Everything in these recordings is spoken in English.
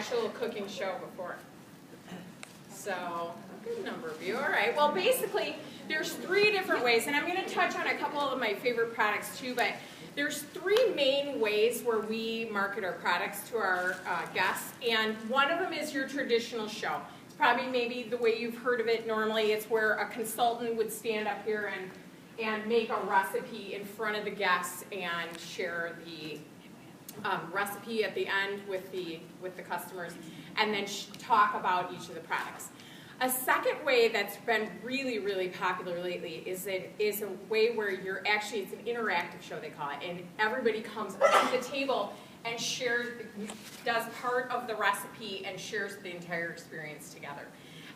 actual cooking show before. So, a good number of you. All right. Well, basically, there's 3 different ways, and I'm going to touch on a couple of my favorite products too, but there's 3 main ways where we market our products to our guests, and one of them is your traditional show. It's probably maybe the way you've heard of it normally. It's where a consultant would stand up here and make a recipe in front of the guests and share the recipe at the end with the customers, and then talk about each of the products. A second way that's been really, really popular lately is a way where it's an interactive show, they call it, and everybody comes up to the table and does part of the recipe and shares the entire experience together.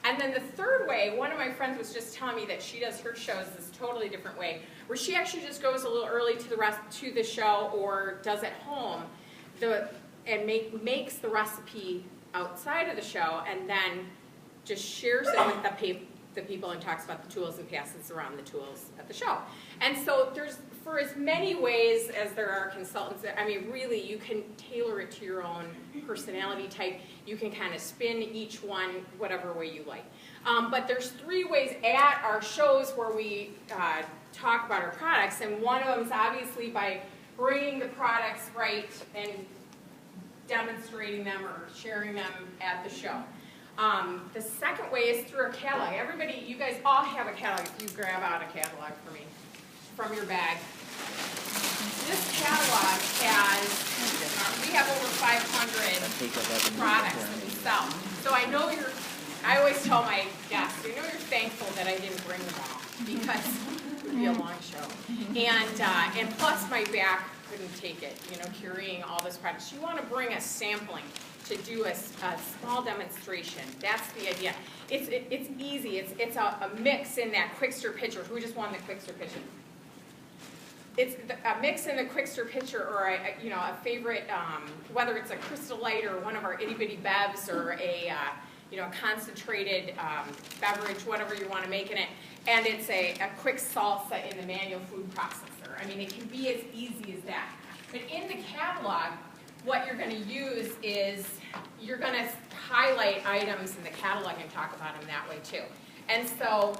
And then the third way, one of my friends was just telling me that she does her shows this totally different way, where she actually just goes a little early to the show or does at home and makes the recipe outside of the show and then just shares it with the people and talks about the tools and passes around the tools at the show. And so for as many ways as there are consultants, I mean, really, you can tailor it to your own personality type. You can kind of spin each one whatever way you like. But there's 3 ways at our shows where we talk about our products, and one of them is obviously by bringing the products right and demonstrating them or sharing them at the show. The second way is through a catalog. Everybody, you guys all have a catalog. If you grab out a catalog for me from your bag. This catalog we have over 500 products that we sell. So I know I always tell my guests, you're thankful that I didn't bring them all because it would be a long show. And plus my back couldn't take it, carrying all those products. You want to bring a sampling to do a small demonstration. That's the idea. It's easy. It's a mix in that quick stir pitcher. Who just won the quick stir pitcher? It's a mix in the quick stir pitcher, or a favorite, whether it's a Crystal Light or one of our itty bitty bevs, or a concentrated beverage, whatever you want to make in it. And it's a quick salsa in the manual food processor. I mean, it can be as easy as that. But in the catalog, what you're going to use is you're going to highlight items in the catalog and talk about them that way too. And so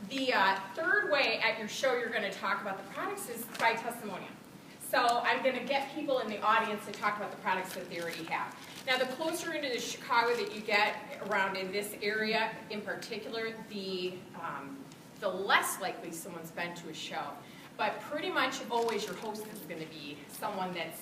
the third way at your show you're going to talk about the products is by testimonial. So I'm going to get people in the audience to talk about the products that they already have. Now, the closer into the Chicago that you get around in this area in particular, the less likely someone's been to a show. But pretty much always your host is going to be someone that's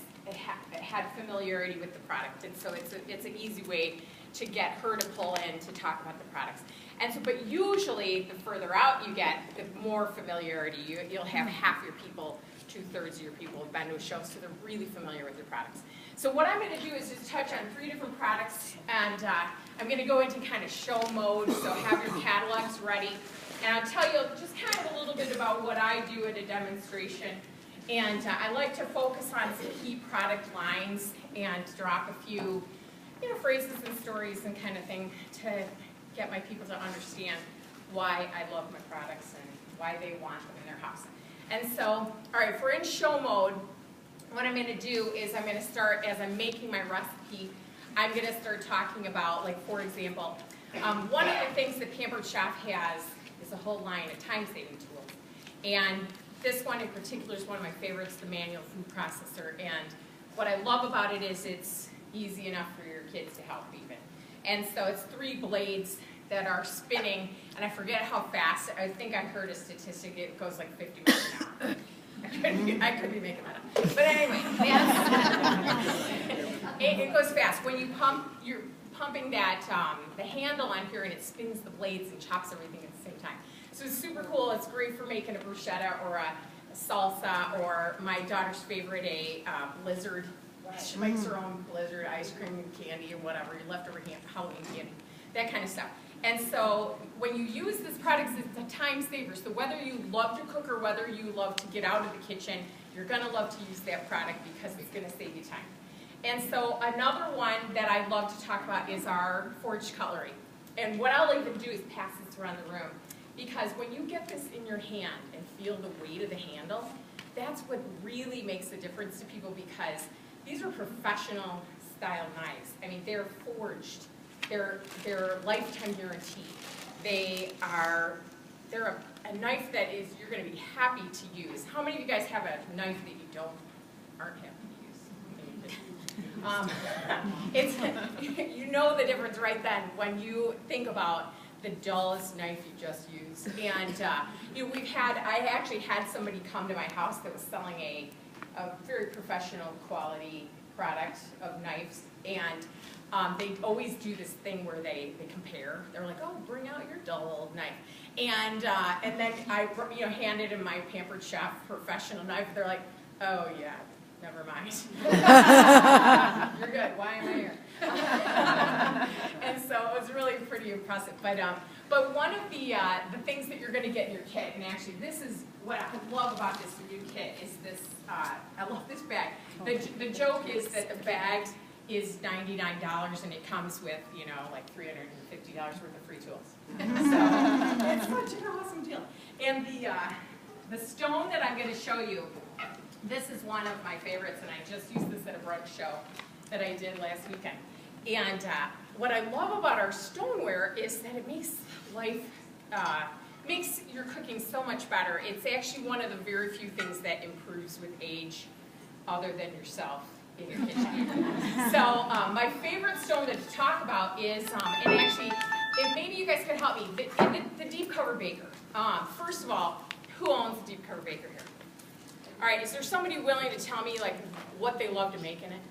had familiarity with the product, and so it's an easy way to get her to pull in to talk about the products. And so, but usually, the further out you get, the more familiarity. You'll have half your people, 2/3 of your people have been to a show, so they're really familiar with your products. So what I'm going to do is just touch on 3 different products, and I'm going to go into kind of show mode, so have your catalogs ready. And I'll tell you just kind of a little bit about what I do at a demonstration. And I like to focus on some key product lines and drop a few phrases and stories and kind of thing to get my people to understand why I love my products and why they want them in their house. And so, all right, if we're in show mode, what I'm going to do is I'm going to start, as I'm making my recipe, I'm going to start talking about, like, for example, one of the things that Pampered Chef has is a whole line of time-saving tools. And this one in particular is one of my favorites, the manual food processor. And what I love about it is it's easy enough for your kids to help even. And so it's 3 blades that are spinning, and I forget how fast. I think I heard a statistic, it goes like 50 miles an hour. I could be making that up. But anyway, it goes fast. When you pump, you're pumping that the handle on here, and it spins the blades and chops everything at the same time. So it's super cool. It's great for making a bruschetta or a salsa, or my daughter's favorite, a blizzard. She makes her own blizzard ice cream and candy or whatever, your leftover Halloween candy, that kind of stuff. And so when you use this product, it's a time saver. So whether you love to cook or whether you love to get out of the kitchen, you're going to love to use that product because it's going to save you time. And so another one that I love to talk about is our forged cutlery. And what I'll even do is pass this around the room, because when you get this in your hand and feel the weight of the handle, that's what really makes a difference to people, because these are professional style knives. I mean, they're forged. They're lifetime guarantee. They're a knife that is you're going to be happy to use. How many of you guys have a knife that you aren't happy to use? You know the difference right then when you think about the dullest knife you just used. And I actually had somebody come to my house that was selling a very professional quality product of knives, and they always do this thing where they compare. They're like, oh, bring out your dull old knife. And then I handed him my Pampered Chef professional knife. They're like, oh yeah, never mind. You're good. Why am I here? And so it was really pretty impressive. But one of the things that you're going to get in your kit, and actually this is what I love about this new kit, is this. I love this bag. The joke is that the bag is $99 and it comes with like $350 worth of free tools. So it's such an awesome deal. And the stone that I'm going to show you, this is one of my favorites, and I just used this at a brunch show that I did last weekend. And what I love about our stoneware is that it makes makes your cooking so much better. It's actually one of the very few things that improves with age, other than yourself in your kitchen. So my favorite stone to talk about is, and actually, if maybe you guys could help me, the deep cover baker. First of all, who owns the deep cover baker here? All right, is there somebody willing to tell me like what they love to make in it?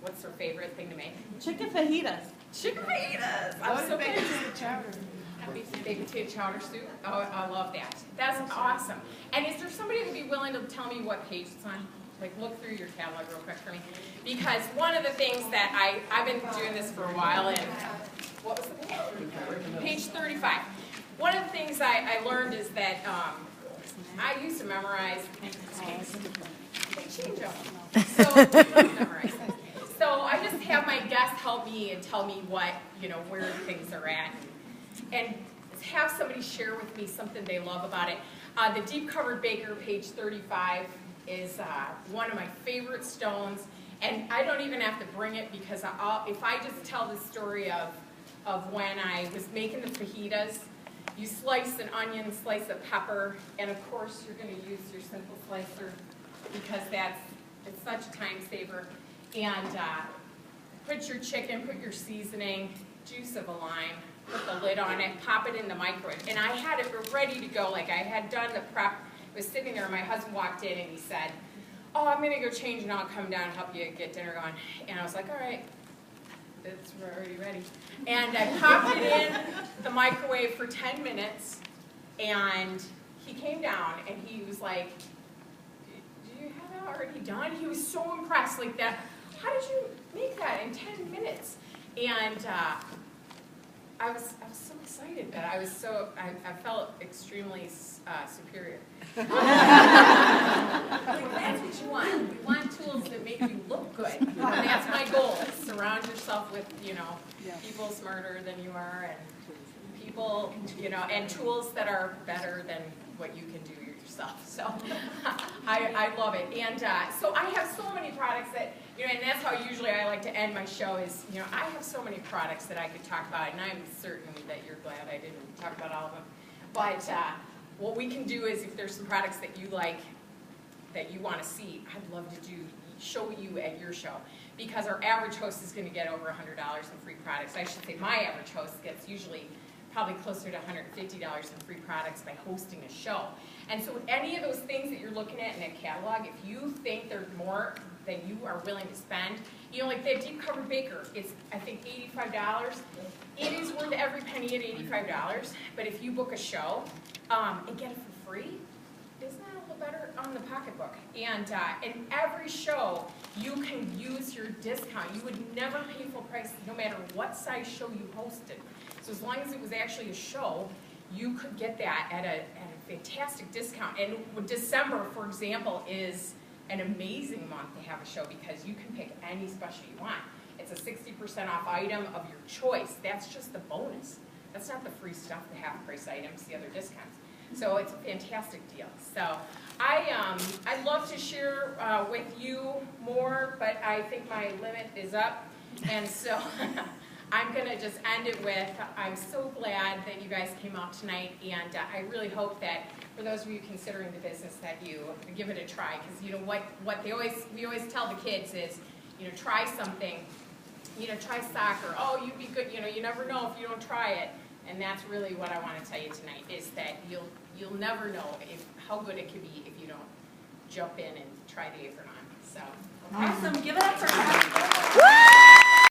What's their favorite thing to make? Chicken fajitas. Chicken fajitas. I'm so baked potato chowder. Baked potato chowder soup. Oh, I love that. That's awesome. And is there somebody that would be willing to tell me what page it's on? Like look through your catalog real quick for me. Because one of the things that I've been doing this for a while, and what was the page? Page 35. One of the things I learned is that I used to memorize things. They change them. So I don't memorize them. So I just have my guests help me and tell me what, where things are at. And have somebody share with me something they love about it. The deep covered baker, page 35, is one of my favorite stones. And I don't even have to bring it because if I just tell the story of when I was making the fajitas, you slice an onion, slice a pepper, and of course you're going to use your simple slicer because it's such a time saver. And put your chicken, put your seasoning, juice of a lime, put the lid on it, pop it in the microwave. And I had it ready to go. Like I had done the prep. I was sitting there, and my husband walked in and he said, oh, I'm going to go change and I'll come down and help you get dinner going. And I was like, all right, it's already ready. And I popped it in the microwave for 10 minutes, and he came down and he was like, do you have it already done? He was so impressed, like that. How did you make that in 10 minutes? And I was so excited that I felt extremely superior. Like, that's what you want. You want tools that make you look good. And that's my goal. Surround yourself with, people smarter than you are, and people, and tools that are better than what you can do yourself. So I love it. And so I have so many products that, and that's how usually I like to end my show is, I have so many products that I could talk about, and I'm certain that you're glad I didn't talk about all of them. But what we can do is if there's some products that you like, that you want to see, I'd love to show you at your show. Because our average host is going to get over $100 in free products. I should say my average host gets usually probably closer to $150 in free products by hosting a show. And so any of those things that you're looking at in a catalog, if you think there's more than you are willing to spend, like that deep covered baker, it's I think $85. It is worth every penny at $85. But if you book a show and get it for free, isn't that a little better on the pocketbook? And in every show, you can use your discount. You would never pay full price no matter what size show you hosted. So as long as it was actually a show, you could get that at a fantastic discount. And December, for example, is an amazing month to have a show because you can pick any special you want. It's a 60% off item of your choice. That's just the bonus. That's not the free stuff, the half-price items, the other discounts. So it's a fantastic deal. So I'd love to share with you more, but I think my limit is up. And so I'm going to just end it with, I'm so glad that you guys came out tonight, and I really hope that for those of you considering the business that you give it a try, because you know what we always tell the kids is, you know, try something, you know, try soccer. Oh, you'd be good, you know, you never know if you don't try it. And that's really what I want to tell you tonight, is that you'll never know how good it could be if you don't jump in and try the apron on. So, okay. Awesome. Give it up for Kathy.